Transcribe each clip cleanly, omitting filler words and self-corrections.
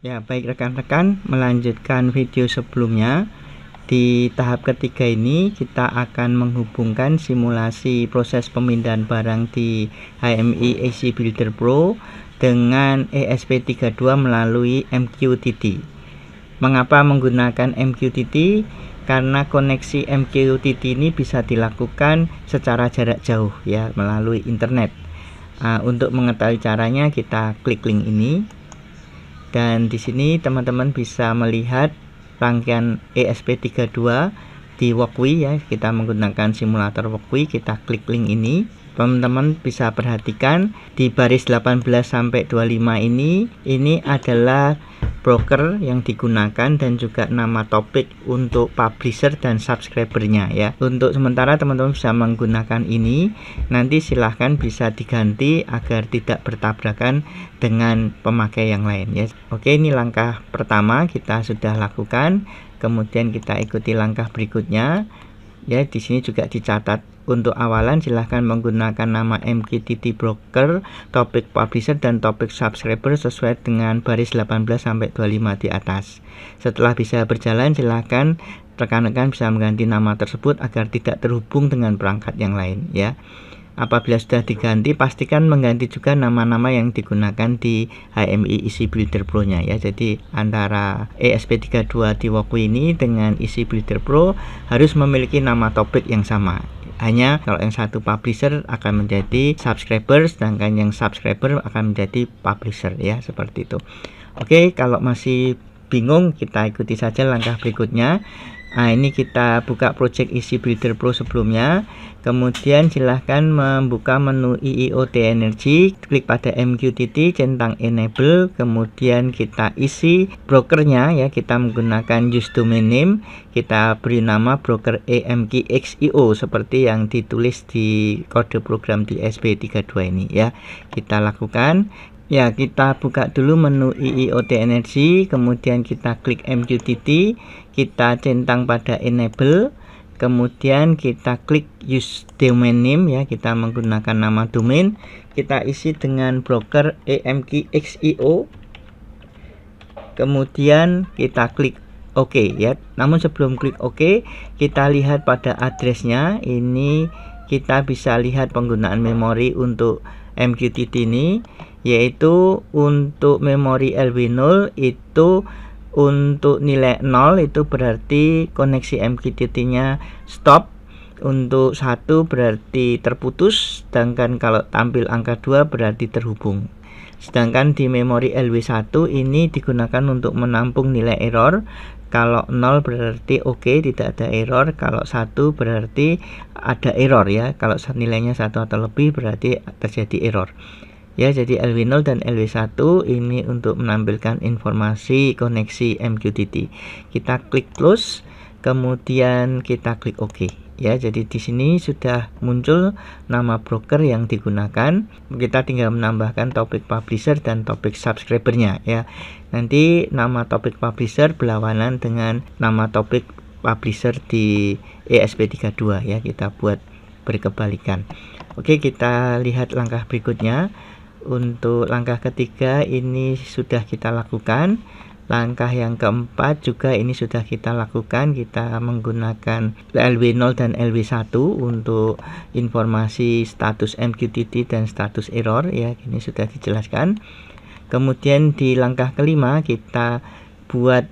Ya, baik rekan-rekan, melanjutkan video sebelumnya. Di tahap ketiga ini kita akan menghubungkan simulasi proses pemindahan barang di HMI AC Builder Pro dengan ESP32 melalui MQTT. Mengapa menggunakan MQTT? Karena koneksi MQTT ini bisa dilakukan secara jarak jauh ya, melalui internet. Untuk mengetahui caranya, kita klik link ini. Dan di sini teman-teman bisa melihat rangkaian ESP32 di Walkway ya. Kita menggunakan simulator Walkway, kita klik link ini. Teman-teman bisa perhatikan di baris 18 sampai 25 ini adalah broker yang digunakan dan juga nama topik untuk publisher dan subscribernya ya. Untuk sementara teman-teman bisa menggunakan ini, nanti silahkan bisa diganti agar tidak bertabrakan dengan pemakai yang lain ya. Oke, ini langkah pertama kita sudah lakukan, kemudian kita ikuti langkah berikutnya ya. Di sini juga dicatat untuk awalan silahkan menggunakan nama MQTT broker, topik publisher dan topik subscriber sesuai dengan baris 18 sampai 25 di atas. Setelah bisa berjalan, silahkan rekan-rekan bisa mengganti nama tersebut agar tidak terhubung dengan perangkat yang lain ya. Apabila sudah diganti, pastikan mengganti juga nama-nama yang digunakan di HMI AC Builder Pro nya ya. Jadi antara ESP32 di Walkway ini dengan AC Builder Pro harus memiliki nama topik yang sama. Hanya kalau yang satu publisher akan menjadi subscriber, sedangkan yang subscriber akan menjadi publisher ya, seperti itu. Oke, kalau masih bingung kita ikuti saja langkah berikutnya. Nah, ini kita buka project AC Builder Pro sebelumnya. Kemudian silahkan membuka menu IIoT Energy, klik pada MQTT, centang enable, kemudian kita isi brokernya ya, kita menggunakan use domain name, kita beri nama broker EMQXIO seperti yang ditulis di kode program di ESP32 ini ya. Kita lakukan. Ya, kita buka dulu menu IIoT Energy, kemudian kita klik MQTT, kita centang pada enable, kemudian kita klik use domain name ya, kita menggunakan nama domain, kita isi dengan broker EMQXIO, kemudian kita klik OK ya. Namun sebelum klik OK, kita lihat pada addressnya. Ini kita bisa lihat penggunaan memori untuk MQTT ini, yaitu untuk memori LW0 itu untuk nilai 0 itu berarti koneksi MQTT nya stop, untuk 1 berarti terputus, sedangkan kalau tampil angka 2 berarti terhubung. Sedangkan di memori LW1 ini digunakan untuk menampung nilai error. Kalau 0 berarti oke, tidak ada error. Kalau 1 berarti ada error ya. Kalau nilainya 1 atau lebih berarti terjadi error. Ya, jadi LW0 dan LW1 ini untuk menampilkan informasi koneksi MQTT. Kita klik close, kemudian kita klik OK. Ya, jadi di sini sudah muncul nama broker yang digunakan. Kita tinggal menambahkan topik publisher dan topik subscribernya ya. Nanti nama topik publisher berlawanan dengan nama topik publisher di ESP32 ya. Kita buat berkebalikan. Oke, kita lihat langkah berikutnya. Untuk langkah ketiga ini sudah kita lakukan. Langkah yang keempat juga ini sudah kita lakukan. Kita menggunakan LW0 dan LW1 untuk informasi status MQTT dan status error ya. Ini sudah dijelaskan. Kemudian di langkah kelima kita buat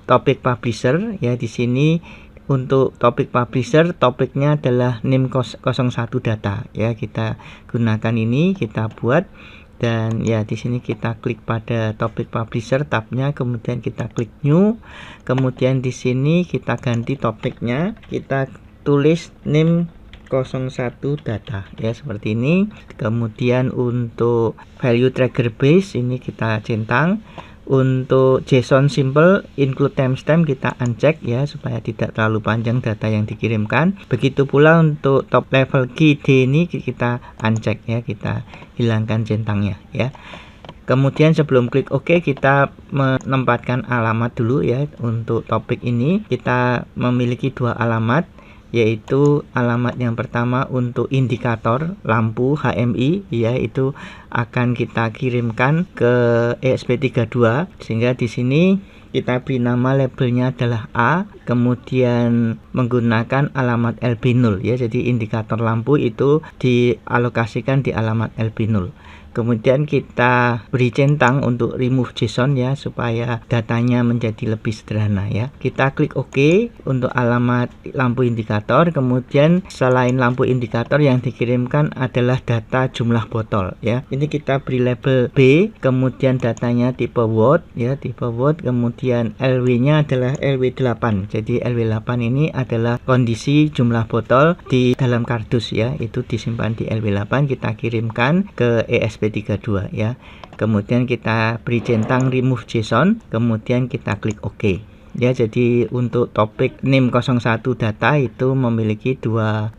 topik publisher ya. Di sini untuk topik publisher, topiknya adalah name 01 data ya. Kita gunakan ini, kita buat. Dan ya, di sini kita klik pada topik publisher tabnya, kemudian kita klik new, kemudian di sini kita ganti topiknya, kita tulis name 01 data ya, seperti ini. Kemudian untuk value trigger base ini kita centang. Untuk JSON simple include timestamp kita uncheck ya, supaya tidak terlalu panjang data yang dikirimkan. Begitu pula untuk top level key D ini kita uncheck ya, kita hilangkan centangnya ya. Kemudian sebelum klik OK, kita menempatkan alamat dulu ya. Untuk topik ini kita memiliki 2 alamat. yaitu alamat yang pertama untuk indikator lampu HMI, ya, itu akan kita kirimkan ke ESP32, sehingga di sini kita beri nama labelnya adalah A, kemudian menggunakan alamat LB0, ya. Jadi indikator lampu itu dialokasikan di alamat LB0. Kemudian kita beri centang untuk remove JSON, ya, supaya datanya menjadi lebih sederhana, ya. Kita klik OK untuk alamat lampu indikator. Kemudian selain lampu indikator yang dikirimkan adalah data jumlah botol, ya. Ini kita beri label B, kemudian datanya tipe watt, ya, tipe watt, kemudian LW-nya adalah LW8. Jadi LW8 ini adalah kondisi jumlah botol di dalam kardus, ya. Itu disimpan di LW8, kita kirimkan ke ESP32, ya. Kemudian kita beri centang remove JSON, kemudian kita klik OK. Ya, jadi untuk topik NIM01 data itu memiliki dua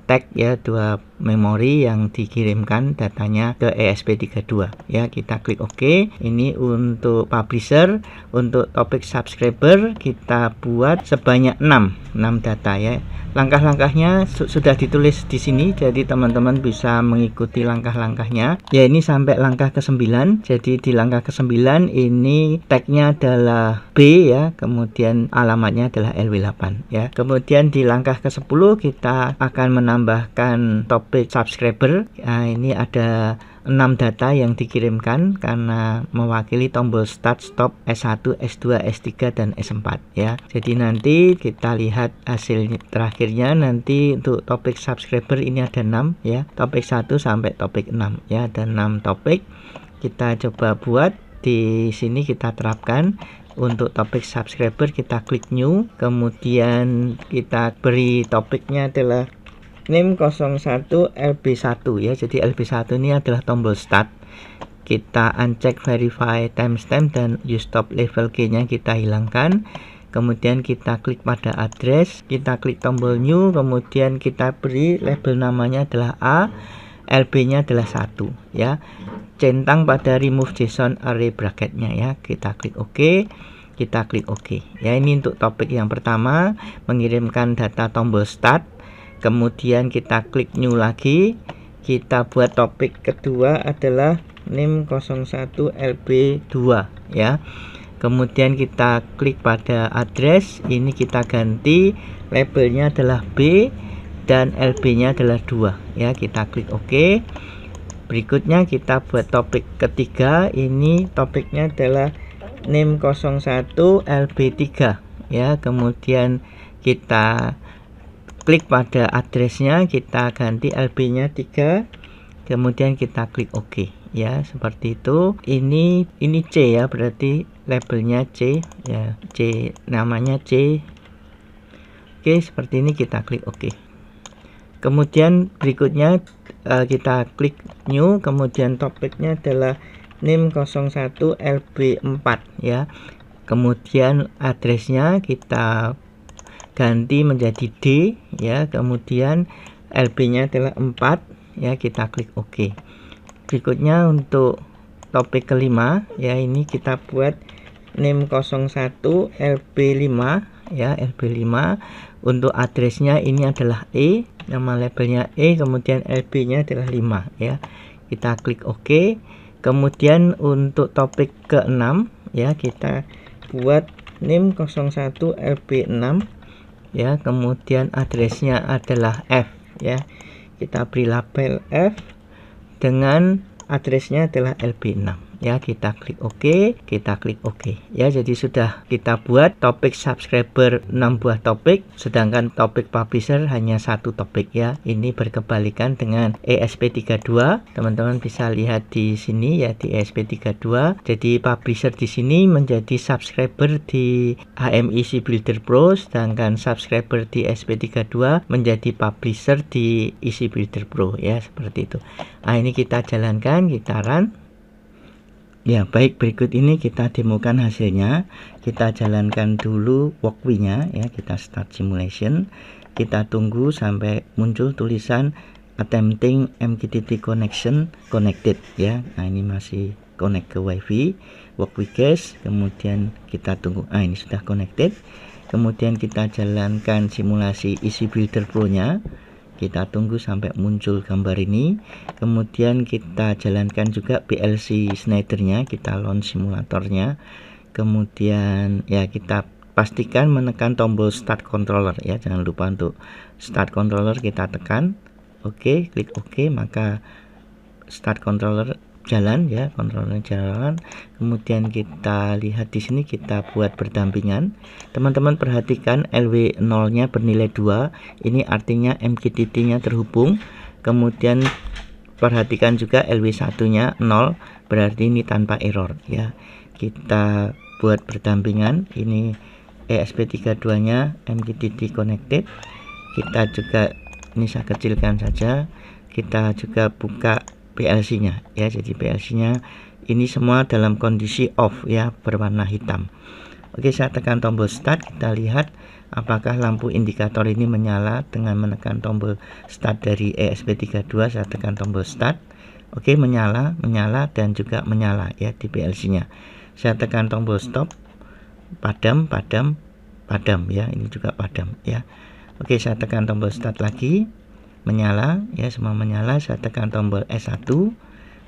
tag, ya, dua memori yang dikirimkan datanya ke ESP32, ya. Kita klik OK. Ini untuk publisher. Untuk topik subscriber kita buat sebanyak 6 data, ya. Langkah-langkahnya sudah ditulis di sini, jadi teman-teman bisa mengikuti langkah-langkahnya. Ya, ini sampai langkah ke-9. Jadi di langkah ke-9 ini tagnya adalah B, ya, kemudian alamatnya adalah LW8, ya. Kemudian di langkah ke-10 kita akan menambahkan topik subscriber. Nah, ini ada 6 data yang dikirimkan karena mewakili tombol start, stop, S1, S2, S3, dan S4, ya. Jadi nanti kita lihat hasil terakhirnya. Nanti untuk topik subscriber ini ada 6, ya, topik 1 sampai topik 6, ya, ada 6 topik. Kita coba buat di sini, kita terapkan. Untuk topik subscriber kita klik new, kemudian kita beri topiknya adalah NIM01 LB1, ya. Jadi LB1 ini adalah tombol start. Kita uncheck verify timestamp dan use stop level G nya kita hilangkan. Kemudian kita klik pada address, kita klik tombol new, kemudian kita beri label namanya adalah A, LB nya adalah 1, ya. Centang pada remove JSON array bracketnya, ya. Kita klik OK, kita klik OK, ya. Ini untuk topik yang pertama, mengirimkan data tombol start. Kemudian kita klik new lagi, kita buat topik kedua adalah NIM01 LB2, ya. Kemudian kita klik pada address, ini kita ganti labelnya adalah B dan LB nya adalah 2, ya. Kita klik OK. Berikutnya kita buat topik ketiga, ini topiknya adalah NIM01 LB3, ya. Kemudian kita klik pada addressnya, kita ganti LB nya 3, kemudian kita klik OK, ya, seperti itu. Ini C, ya, berarti labelnya C, ya, C, namanya C. Oke, seperti ini, kita klik OK. Kemudian berikutnya kita klik new, kemudian topiknya adalah NIM01 LB4, ya. Kemudian addressnya kita ganti menjadi D, ya. Kemudian LB nya adalah 4, ya. Kita klik OK. Berikutnya untuk topik kelima, ya, ini kita buat NIM01 LB5, ya, LB5. Untuk addressnya ini adalah E, nama labelnya E, kemudian LB nya adalah 5, ya. Kita klik OK. Kemudian untuk topik ke-6, ya, kita buat NIM01 LB6, ya. Kemudian addressnya adalah F, ya. Kita beri label F dengan addressnya adalah LB6, ya. Kita klik OK, kita klik OK, ya. Jadi sudah kita buat topik subscriber 6 buah topik, sedangkan topik publisher hanya 1 topik, ya. Ini berkebalikan dengan ESP32. Teman-teman bisa lihat di sini, ya, di ESP32. Jadi publisher di sini menjadi subscriber di HMI EC Builder Pro, sedangkan subscriber di ESP32 menjadi publisher di EC Builder Pro, ya, seperti itu. Nah, ini kita jalankan, kita run. Ya, baik, berikut ini kita demokan hasilnya. Kita jalankan dulu walkthrough-nya, ya. Kita start simulation. Kita tunggu sampai muncul tulisan attempting MQTT connection connected, ya. Nah, ini masih connect ke WiFi. Walkthrough case, kemudian kita tunggu. Nah, ini sudah connected. kemudian kita jalankan simulasi isi builder pro nya, kita tunggu sampai muncul gambar ini, kemudian kita jalankan juga PLC Schneider-nya, kita launch simulatornya, kemudian ya kita pastikan menekan tombol start controller ya, jangan lupa untuk start controller kita tekan, oke, klik oke, maka start controller jalan ya, controller jalan. Kemudian kita lihat di sini kita buat berdampingan. Teman-teman perhatikan LW0 nya bernilai 2, ini artinya MQTT nya terhubung. Kemudian perhatikan juga LW1 nya 0, berarti ini tanpa error ya. Kita buat berdampingan, ini ESP32 nya MQTT connected. Kita juga, ini saya kecilkan saja, kita juga buka PLC nya ya, jadi PLC nya ini semua dalam kondisi off ya, berwarna hitam. Oke, saya tekan tombol start, kita lihat apakah lampu indikator ini menyala dengan menekan tombol start dari ESP32. Saya tekan tombol start, oke, menyala dan juga menyala ya di PLC nya. Saya tekan tombol stop, padam ya, ini juga padam ya. Oke, saya tekan tombol start lagi, menyala ya, semua menyala. Saya tekan tombol S1,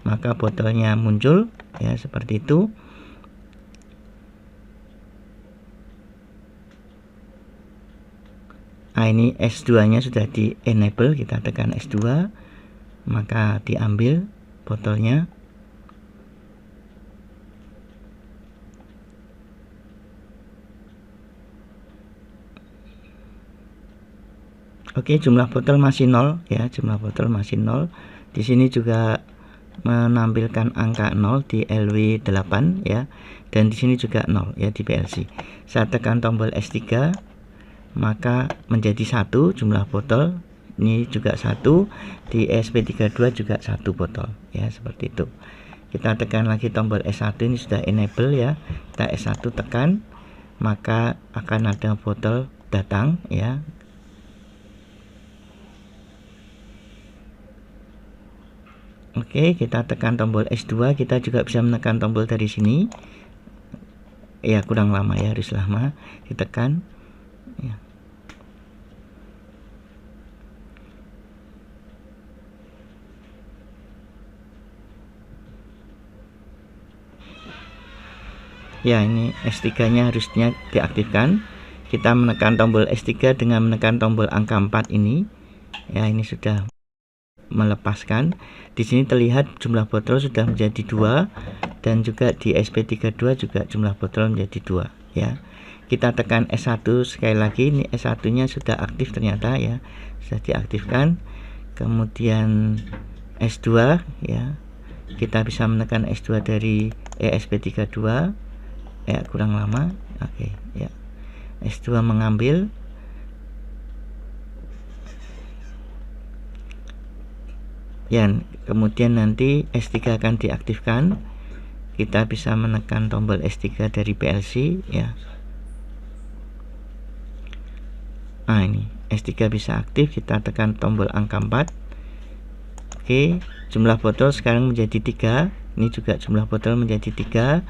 maka botolnya muncul ya, seperti itu. Nah, ini S2 nya sudah di enable, kita tekan S2, maka diambil botolnya. Oke, jumlah botol masih 0 ya, jumlah botol masih 0. Di sini juga menampilkan angka 0 di LW8 ya, dan di sini juga 0 ya di PLC. Saya tekan tombol S3, maka menjadi 1 jumlah botol. Ini juga 1, di ESP32 juga 1 botol ya, seperti itu. Kita tekan lagi tombol S1, ini sudah enable ya. Kita S1 tekan, maka akan ada botol datang ya. Oke, kita tekan tombol S2, kita juga bisa menekan tombol dari sini. Ya, kurang lama ya, harus lama ditekan. Ya. Ya, ini S3-nya harusnya diaktifkan. Kita menekan tombol S3 dengan menekan tombol angka 4 ini. Ya, ini sudah melepaskan. Di sini terlihat jumlah botol sudah menjadi 2, dan juga di SP32 juga jumlah botol menjadi 2 ya. Kita tekan S1 sekali lagi, ini S1 nya sudah aktif ternyata ya, sudah diaktifkan. Kemudian S2 ya, kita bisa menekan S2 dari ESP32 ya, kurang lama. Oke ya, S2 mengambil. Ya, kemudian nanti S3 akan diaktifkan. Kita bisa menekan tombol S3 dari PLC ya. Nah, ini S3 bisa aktif, kita tekan tombol angka 4. Oke, jumlah botol sekarang menjadi 3. Ini juga jumlah botol menjadi 3.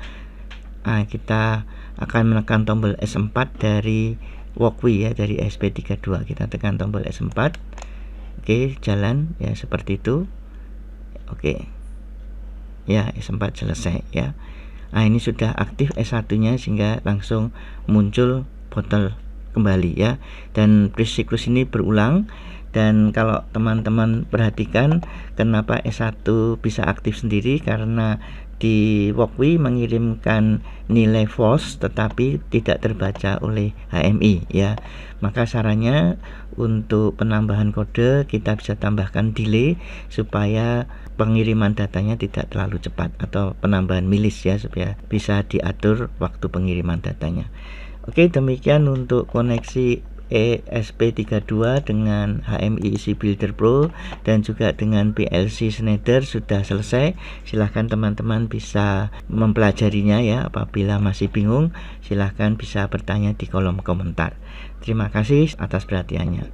Nah, kita akan menekan tombol S4 dari walkway ya, dari SP32. Kita tekan tombol S4. Oke, jalan ya, seperti itu. Oke ya, S4 selesai ya. Nah, ini sudah aktif S1 nya, sehingga langsung muncul botol kembali ya, dan siklus ini berulang. Dan kalau teman-teman perhatikan kenapa S1 bisa aktif sendiri, karena di walkway mengirimkan nilai false tetapi tidak terbaca oleh HMI ya. Maka sarannya untuk penambahan kode kita bisa tambahkan delay supaya pengiriman datanya tidak terlalu cepat, atau penambahan milis ya, supaya bisa diatur waktu pengiriman datanya. Oke, demikian untuk koneksi ESP32 dengan HMI IC Builder Pro dan juga dengan PLC Schneider sudah selesai. Silahkan teman-teman bisa mempelajarinya ya. Apabila masih bingung, silahkan bisa bertanya di kolom komentar. Terima kasih atas perhatiannya.